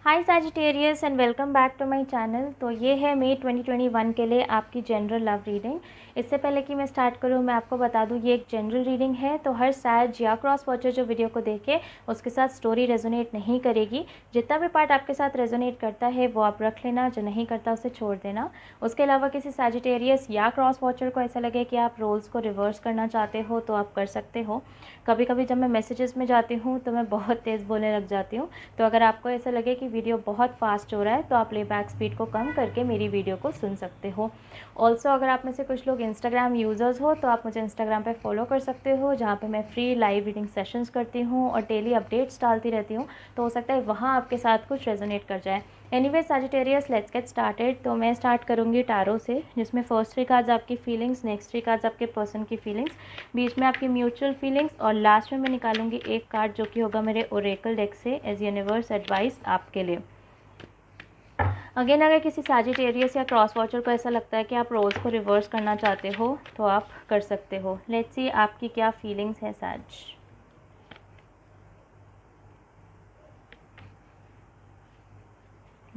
Hi Sagittarius and welcome back to my channel. तो ये है मई 2021 के लिए आपकी जनरल लव रीडिंग। इससे पहले कि मैं स्टार्ट करूँ मैं आपको बता दूँ ये एक जनरल रीडिंग है, तो हर सैज या क्रॉस वॉचर जो वीडियो को देखे उसके साथ स्टोरी रेजोनेट नहीं करेगी। जितना भी पार्ट आपके साथ रेजोनेट करता है वो आप रख लेना, जो नहीं करता उसे छोड़ देना। उसके अलावा किसी सैजिटेरियस या क्रॉस वॉचर को ऐसा लगे कि आप रोल्स को रिवर्स करना चाहते हो तो आप कर सकते हो। कभी कभी जब मैं मैसेजेस में जाती हूँ तो मैं बहुत तेज़ बोलने लग जाती हूँ, तो अगर आपको ऐसा लगे कि वीडियो बहुत फास्ट हो रहा है तो आप प्लेबैक स्पीड को कम करके मेरी वीडियो को सुन सकते हो। ऑल्सो अगर आप में से कुछ लोग इंस्टाग्राम यूज़र्स हो तो आप मुझे इंस्टाग्राम पे फॉलो कर सकते हो, जहाँ पे मैं फ्री लाइव रीडिंग सेशंस करती हूँ और डेली अपडेट्स डालती रहती हूँ, तो हो सकता है वहाँ आपके साथ कुछ रेजोनेट कर जाए। Anyway Sagittarius, let's get started. तो मैं स्टार्ट करूँगी टैरो से, जिसमें फर्स्ट 3 कार्ड्स आपकी फीलिंग्स, नेक्स्ट 3 कार्ड्स आपके पर्सन की फीलिंग्स, बीच में आपकी म्यूचुअल फीलिंग्स और लास्ट में मैं निकालूंगी एक कार्ड जो कि होगा मेरे ओरेकल डेक से एज यूनिवर्स एडवाइस आपके लिए। अगेन अगर किसी सैजिटेरियस या क्रॉस वॉचर को ऐसा लगता है कि आप रोल्स को रिवर्स करना चाहते हो तो आप कर सकते हो। लेट्स सी आपकी क्या फीलिंग्स है सैज।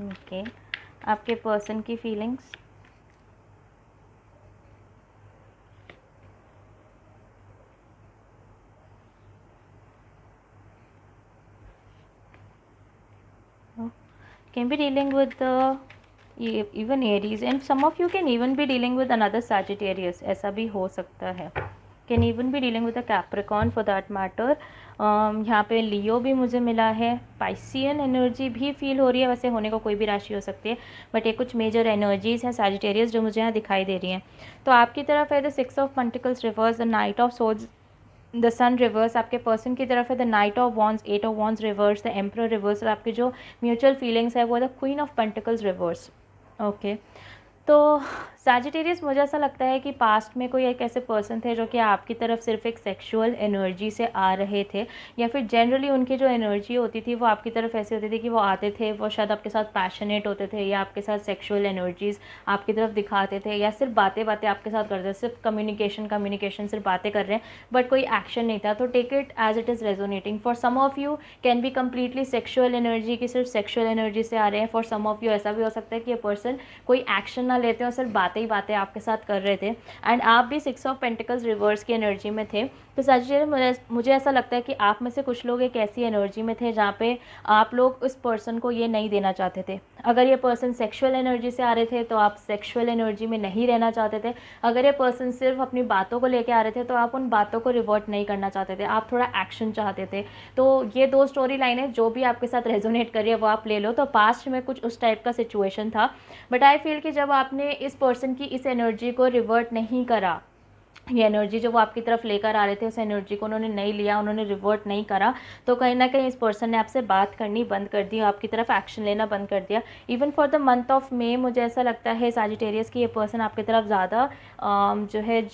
ओके, आपके पर्सन की feelings. Can be dealing with the even Aries, and some of you can even be dealing with another Sagittarius, ऐसा भी हो सकता है। Can even be dealing with a Capricorn for that matter। यहाँ पे लियो भी मुझे मिला है, पाइसियन एनर्जी भी फील हो रही है, वैसे होने को कोई भी राशि हो सकती है, बट ये कुछ मेजर एनर्जीज हैं सैजिटेरियस जो मुझे यहाँ दिखाई दे रही हैं। तो आपकी तरफ है the 6 of pentacles reversed, the knight of swords, the sun reversed. आपके पर्सन की तरफ है the knight of wands, 8 of wands reversed, the emperor reversed. और आपकी जो म्यूचुअल फीलिंग्स है वो the queen of pentacles reversed. Okay, तो सैजिटेरियस मुझे ऐसा लगता है कि पास्ट में कोई एक ऐसे पर्सन थे जो कि आपकी तरफ सिर्फ एक सेक्सुअल एनर्जी से आ रहे थे, या फिर जनरली उनकी जो एनर्जी होती थी वो आपकी तरफ ऐसी होती थी कि वो आते थे, वो शायद आपके साथ पैशनेट होते थे या आपके साथ सेक्सुअल एनर्जीज आपकी तरफ दिखाते थे, या सिर्फ बातें बातें आपके साथ करते थे, सिर्फ कम्युनिकेशन सिर्फ बातें कर रहे हैं बट कोई एक्शन नहीं था। तो take it as it is resonating. For some of you can be completely sexual energy की सिर्फ सेक्सुअल एनर्जी से आ रहे हैं। फॉर सम ऑफ यू ऐसा भी हो सकता है कि ये पर्सन कोई एक्शन ना लेते हो, सिर्फ बातें ही बातें आपके साथ कर रहे थे, एंड आप भी 6 ऑफ पेंटिकल्स रिवर्स की एनर्जी में थे। तो सैजिटेरियस मुझे ऐसा लगता है कि आप में से कुछ लोग एक ऐसी एनर्जी में थे जहाँ पे आप लोग उस पर्सन को ये नहीं देना चाहते थे। अगर ये पर्सन सेक्सुअल एनर्जी से आ रहे थे तो आप सेक्सुअल एनर्जी में नहीं रहना चाहते थे। अगर ये पर्सन सिर्फ अपनी बातों को लेके आ रहे थे तो आप उन बातों को रिवर्ट नहीं करना चाहते थे, आप थोड़ा एक्शन चाहते थे। तो ये 2 स्टोरी लाइन है, जो भी आपके साथ रेजोनेट कर रही है वो आप ले लो। तो पास्ट में कुछ उस टाइप का सिचुएशन था, बट आई फील कि जब आपने इस पर्सन की इस एनर्जी को रिवर्ट नहीं करा, ये एनर्जी जो वो आपकी तरफ लेकर आ रहे थे उस एनर्जी को उन्होंने नहीं लिया, उन्होंने रिवर्ट नहीं करा, तो कहीं ना कहीं इस पर्सन ने आपसे बात करनी बंद कर दी, आपकी तरफ एक्शन लेना बंद कर दिया। Even for the month of May मुझे ऐसा लगता है सैजिटेरियस की ये पर्सन आपकी तरफ ज़्यादा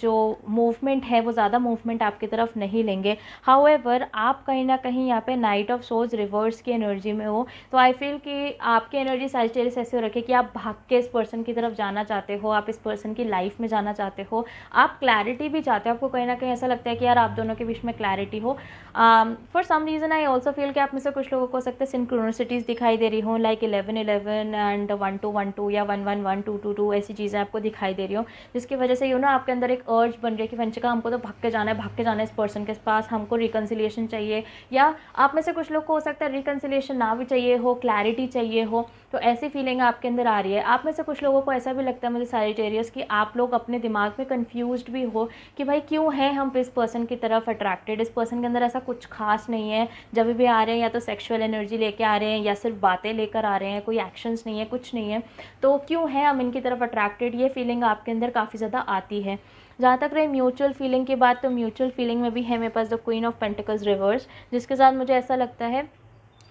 जो मूवमेंट है वो ज़्यादा मूवमेंट आपकी तरफ नहीं लेंगे। हाउएवर आप कहीं ना कहीं यहाँ पे नाइट ऑफ सोर्ड्स रिवर्स की एनर्जी में हो, तो आई फील कि आपकी एनर्जी सैजिटेरियस ऐसे हो रखी है कि आप भाग के इस पर्सन की तरफ जाना चाहते हो, आप इस पर्सन की लाइफ में जाना चाहते हो, आप क्लैरिटी भी चाहते हो। आपको कहीं ना कहीं ऐसा लगता है कि यार आप दोनों के बीच में क्लैरिटी हो। For some reason I also feel कि आप में से कुछ लोगों को हो सकता है सिंक्रोनिसिटीज़ दिखाई दे रही हो, लाइक 11-11 एंड 1-2-1-2 या 1-1-1-2-2-2 ऐसी चीज़ें आपको दिखाई दे रही हो, जिसकी वजह से आपके अंदर एक अर्ज बन रही है कि वंशिका हमको तो भाग के जाना है इस पर्सन के पास, हमको रिकन्सिलिएशन चाहिए। या आप में से कुछ लोग को हो सकता है रिकन्सिलिएशन ना भी चाहिए हो, क्लैरिटी चाहिए हो, तो ऐसी फीलिंग आपके अंदर आ रही है। आप में से कुछ लोगों को ऐसा भी लगता है मुझे सैजिटेरियस कि आप लोग अपने दिमाग में कन्फ्यूज्ड भी हो कि भाई क्यों है हम इस पर्सन की तरफ अट्रैक्टेड, इस पर्सन के अंदर ऐसा कुछ खास नहीं है, जब भी आ रहे हैं या तो सेक्सुअल एनर्जी लेके आ रहे हैं या सिर्फ बातें लेकर आ रहे हैं, कोई एक्शंस नहीं है, कुछ नहीं है, तो क्यों है हम इनकी तरफ अट्रैक्टेड, ये फीलिंग आपके अंदर काफ़ी ज़्यादा आती है। जहाँ तक रही म्यूचुअल फीलिंग की बात, तो म्यूचुअल फीलिंग में भी है मेरे पास the queen of pentacles reverse, जिसके साथ मुझे ऐसा लगता है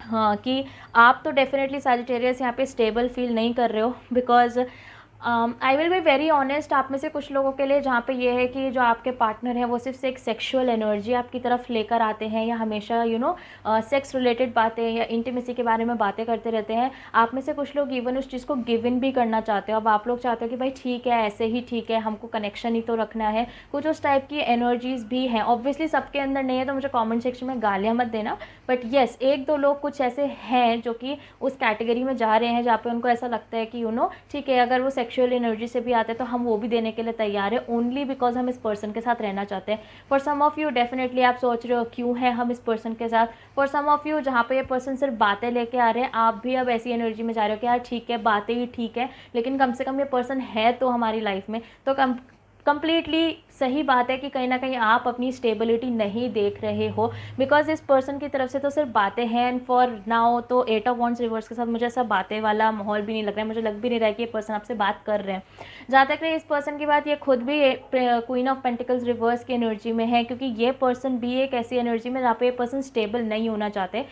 हाँ कि आप तो डेफिनेटली सैजिटेरियस यहाँ पे स्टेबल फील नहीं कर रहे हो, because I will be very honest, आप में से कुछ लोगों के लिए जहाँ पे ये है कि जो आपके पार्टनर हैं वो सिर्फ एक सेक्सुअल एनर्जी आपकी तरफ लेकर आते हैं, या हमेशा सेक्स रिलेटेड बातें या इंटीमेसी के बारे में बातें करते रहते हैं। आप में से कुछ लोग इवन उस चीज़ को गिव इन भी करना चाहते हो। अब आप लोग चाहते हो कि भाई ठीक है, ऐसे ही ठीक है, हमको कनेक्शन ही तो रखना है। कुछ उस टाइप की एनर्जीज भी हैं। ऑब्वियसली सबके अंदर नहीं है तो मुझे कॉमेंट सेक्शन में गालियाँ मत देना, बट येस, एक दो लोग कुछ ऐसे हैं जो कि उस कैटेगरी में जा रहे हैं जहाँ पे उनको ऐसा लगता है कि ठीक है, अगर वो सेक्सुअल एनर्जी से भी आते हैं तो हम वो भी देने के लिए तैयार है, ओनली बिकॉज हम इस पर्सन के साथ रहना चाहते हैं। For some of you definitely आप सोच रहे हो क्यों है हम इस पर्सन के साथ। फॉर सम ऑफ यू जहाँ पे ये पर्सन सिर्फ बातें लेके आ रहे हैं, आप भी अब ऐसी एनर्जी में जा रहे हो कि यार ठीक है, बातें ही ठीक है, लेकिन कम से कम ये पर्सन है तो हमारी लाइफ में। तो कंप्लीटली सही बात है कि कहीं ना कहीं आप अपनी स्टेबिलिटी नहीं देख रहे हो, बिकॉज इस पर्सन की तरफ से तो सिर्फ बातें हैं। एंड फॉर नाउ तो 8 ऑफ वॉन्ड्स रिवर्स के साथ मुझे ऐसा बातें वाला माहौल भी नहीं लग रहा है, मुझे लग भी नहीं रहा है कि ये पर्सन आपसे बात कर रहे हैं। जहाँ तक रही इस पर्सन की बात, ये खुद भी क्वीन ऑफ पेंटिकल्स रिवर्स की एनर्जी में है, क्योंकि ये पर्सन भी एक ऐसी एनर्जी में जहाँ पे ये पर्सन स्टेबल नहीं होना चाहते।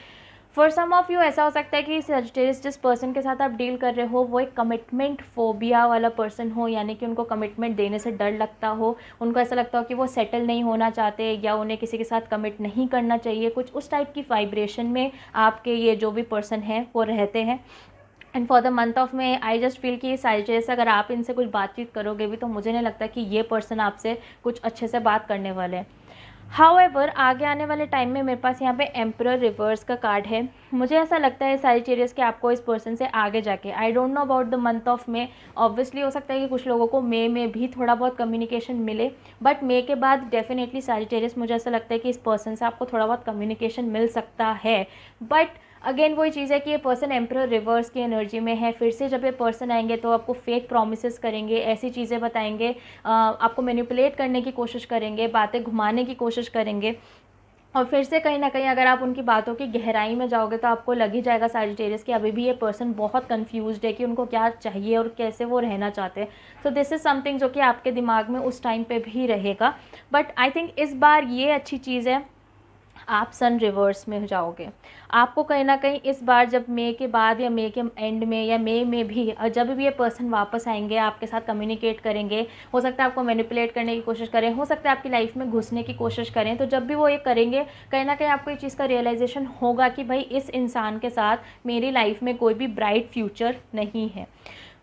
फॉर सम ऑफ यू ऐसा हो सकता है कि सजिटेरियस जिस पर्सन के साथ आप डील कर रहे हो वो एक कमिटमेंट फोबिया वाला पर्सन हो, यानी कि उनको कमिटमेंट देने से डर लगता हो, उनको ऐसा लगता हो कि वो सेटल नहीं होना चाहते या उन्हें किसी के साथ कमिट नहीं करना चाहिए। कुछ उस टाइप की वाइब्रेशन में आपके ये जो भी पर्सन है वो रहते हैं। And for the month of में आई जस्ट फील कि सजिटेरियस अगर आप इनसे कुछ बातचीत करोगे भी तो मुझे नहीं लगता कि ये पर्सन आपसे कुछ अच्छे से बात करने वाले हैं। हाउएवर आगे आने वाले टाइम में मेरे पास यहाँ पे एम्परर रिवर्स का कार्ड है। मुझे ऐसा लगता है सजिटेरियस कि आपको इस पर्सन से आगे जाके, I don't know about the month of May, obviously हो सकता है कि कुछ लोगों को मे में भी थोड़ा बहुत कम्युनिकेशन मिले, बट मे के बाद डेफिनेटली सजिटेरियस मुझे ऐसा लगता है कि इस पर्सन से आपको थोड़ा बहुत कम्युनिकेशन मिल सकता है। बट अगेन वही चीज़ है कि ये पर्सन एम्परर रिवर्स की एनर्जी में है। फिर से जब ये पर्सन आएंगे तो आपको फेक प्रोमिसेस करेंगे, ऐसी चीज़ें बताएंगे, आपको मैनिपुलेट करने की कोशिश करेंगे, बातें घुमाने की कोशिश करेंगे। और फिर से कहीं ना कहीं अगर आप उनकी बातों की गहराई में जाओगे तो आपको लग ही जाएगा सजिटेरियस कि अभी भी ये पर्सन बहुत कंफ्यूज्ड है कि उनको क्या चाहिए और कैसे वो रहना चाहते हैं। सो दिस इज़ समथिंग जो कि आपके दिमाग में उस टाइम पे भी रहेगा। बट आई थिंक इस बार ये अच्छी चीज़ है, आप सन रिवर्स में जाओगे। आपको कहीं ना कहीं इस बार जब मई के बाद या मई के एंड में या मई में भी जब भी ये पर्सन वापस आएंगे आपके साथ कम्युनिकेट करेंगे, हो सकता है आपको मैनिपुलेट करने की कोशिश करें, हो सकता है आपकी लाइफ में घुसने की कोशिश करें, तो जब भी वो ये करेंगे कहीं ना कहीं आपको ये चीज़ का रियलाइजेशन होगा कि भाई इस इंसान के साथ मेरी लाइफ में कोई भी ब्राइट फ्यूचर नहीं है,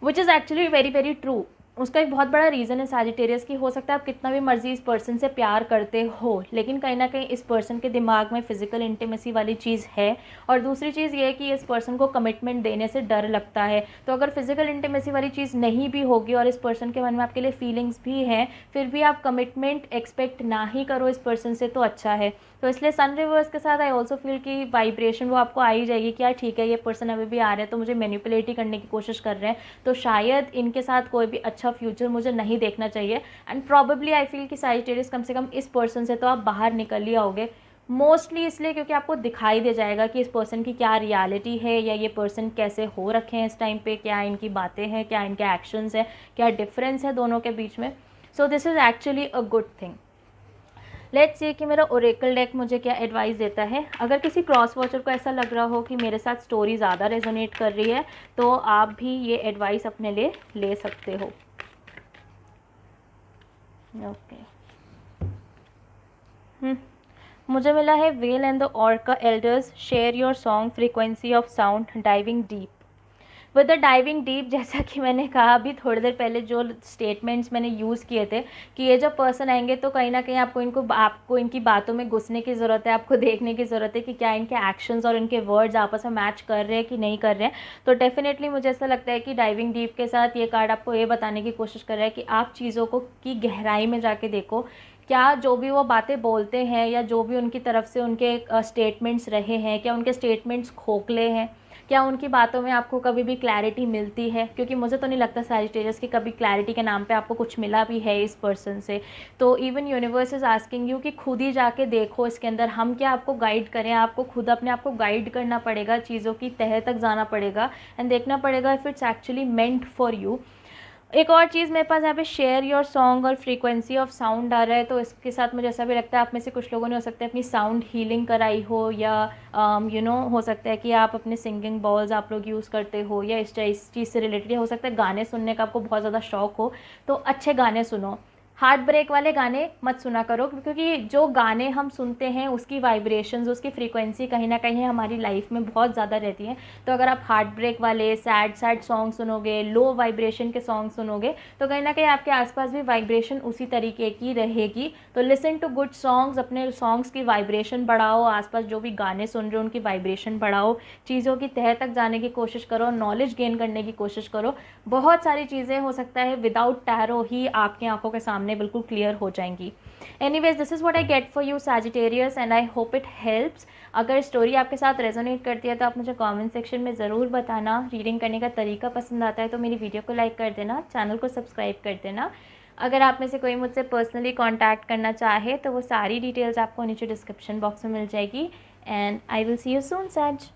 which is actually very very true. उसका एक बहुत बड़ा रीज़न है सजिटेरियस की, हो सकता है आप कितना भी मर्जी इस पर्सन से प्यार करते हो, लेकिन कहीं ना कहीं इस पर्सन के दिमाग में फ़िज़िकल इंटीमेसी वाली चीज़ है। और दूसरी चीज़ ये है कि इस पर्सन को कमिटमेंट देने से डर लगता है। तो अगर फिज़िकल इंटीमेसी वाली चीज़ नहीं भी होगी और इस पर्सन के मन में आपके लिए फीलिंग्स भी हैं, फिर भी आप कमिटमेंट एक्सपेक्ट ना ही करो इस पर्सन से तो अच्छा है। तो इसलिए सन रिवर्स के साथ आई ऑल्सो फील कि वाइब्रेशन वो आपको आ ही जाएगी कि यार ठीक है, ये पर्सन अभी भी आ रहे हैं तो मुझे मैनिपुलेट ही करने की कोशिश कर रहे हैं, तो शायद इनके साथ कोई भी अच्छा फ्यूचर मुझे नहीं देखना चाहिए। एंड प्रॉबेबली आई फील कि सजिटेरियस कम से कम इस पर्सन से तो आप बाहर निकल ही आओगे, मोस्टली इसलिए क्योंकि आपको दिखाई दे जाएगा कि इस पर्सन की क्या रियलिटी है या ये पर्सन कैसे हो रखे हैं इस टाइम पे, क्या इनकी बातें हैं, क्या इनके एक्शंस हैं, क्या डिफरेंस है दोनों के बीच में। So this is actually a good thing. Let's see कि मेरा ओरेकल डेक मुझे क्या एडवाइस देता है। अगर किसी क्रॉस वॉचर को ऐसा लग रहा हो कि मेरे साथ स्टोरी ज़्यादा रेजोनेट कर रही है तो आप भी ये एडवाइस अपने लिए ले सकते हो। ओके मुझे मिला है well and the orca elders share your song frequency of sound diving deep with the diving deep. जैसा कि मैंने कहा अभी थोड़ी देर पहले, जो स्टेटमेंट्स मैंने यूज़ किए थे कि ये जब पर्सन आएंगे तो कहीं ना कहीं आपको इनकी बातों में घुसने की ज़रूरत है, आपको देखने की ज़रूरत है कि क्या इनके एक्शंस और इनके वर्ड्स आपस में मैच कर रहे हैं कि नहीं कर रहे हैं। तो डेफिनेटली मुझे ऐसा लगता है कि डाइविंग डीप के साथ ये कार्ड आपको ये बताने की कोशिश कर रहा है कि आप चीज़ों को की गहराई में जाके देखो, क्या जो भी वो बातें बोलते हैं या जो भी उनकी तरफ से उनके स्टेटमेंट्स रहे हैं, क्या उनके स्टेटमेंट्स खोखले हैं, क्या उनकी बातों में आपको कभी भी क्लैरिटी मिलती है। क्योंकि मुझे तो नहीं लगता सजिटेरियस की कभी क्लैरिटी के नाम पे आपको कुछ मिला भी है इस पर्सन से। तो even universe is asking you कि खुद ही जाके देखो इसके अंदर, हम क्या आपको गाइड करें, आपको खुद अपने आप को गाइड करना पड़ेगा, चीज़ों की तह तक जाना पड़ेगा एंड देखना पड़ेगा if it's actually meant for you. एक और चीज़ मेरे पास यहाँ पे शेयर योर सॉन्ग और फ्रीक्वेंसी ऑफ साउंड आ रहा है, तो इसके साथ मुझे ऐसा भी लगता है आप में से कुछ लोगों ने हो सकता है अपनी साउंड हीलिंग कराई हो, या हो सकता है कि आप अपने सिंगिंग बॉल्स आप लोग यूज़ करते हो, या इस चीज़ से रिलेटेड हो सकता है गाने सुनने का आपको बहुत ज़्यादा शौक हो, तो अच्छे गाने सुनो। हार्ट ब्रेक वाले गाने मत सुना करो, क्योंकि जो गाने हम सुनते हैं उसकी वाइब्रेशंस, उसकी फ्रीक्वेंसी कहीं ना कहीं हमारी लाइफ में बहुत ज़्यादा रहती है। तो अगर आप हार्ट ब्रेक वाले सैड सैड सॉन्ग सुनोगे, लो वाइब्रेशन के सॉन्ग सुनोगे, तो कहीं ना कहीं आपके आसपास भी वाइब्रेशन उसी तरीके की रहेगी। तो लिसन टू गुड सॉन्ग्स, अपने सॉन्ग्स की वाइब्रेशन बढ़ाओ, आसपास जो भी गाने सुन रहे हो उनकी वाइब्रेशन बढ़ाओ, चीज़ों की तह तक जाने की कोशिश करो, नॉलेज गेन करने की कोशिश करो। बहुत सारी चीज़ें हो सकता है विदाउट टैरो ही आपकी आंखों के सामने बिल्कुल क्लियर हो जाएंगी। Anyways, this is what I get for you Sagittarius and I hope it helps. अगर स्टोरी आपके साथ रेजोनेट करती है तो आप मुझे कमेंट सेक्शन में ज़रूर बताना। रीडिंग करने का तरीका पसंद आता है तो मेरी वीडियो को लाइक कर देना, चैनल को सब्सक्राइब कर देना। अगर आप में से कोई मुझसे पर्सनली कॉन्टैक्ट करना चाहे तो वो सारी डिटेल्स आपको नीचे डिस्क्रिप्शन बॉक्स में मिल जाएगी। And I will see you soon सैज।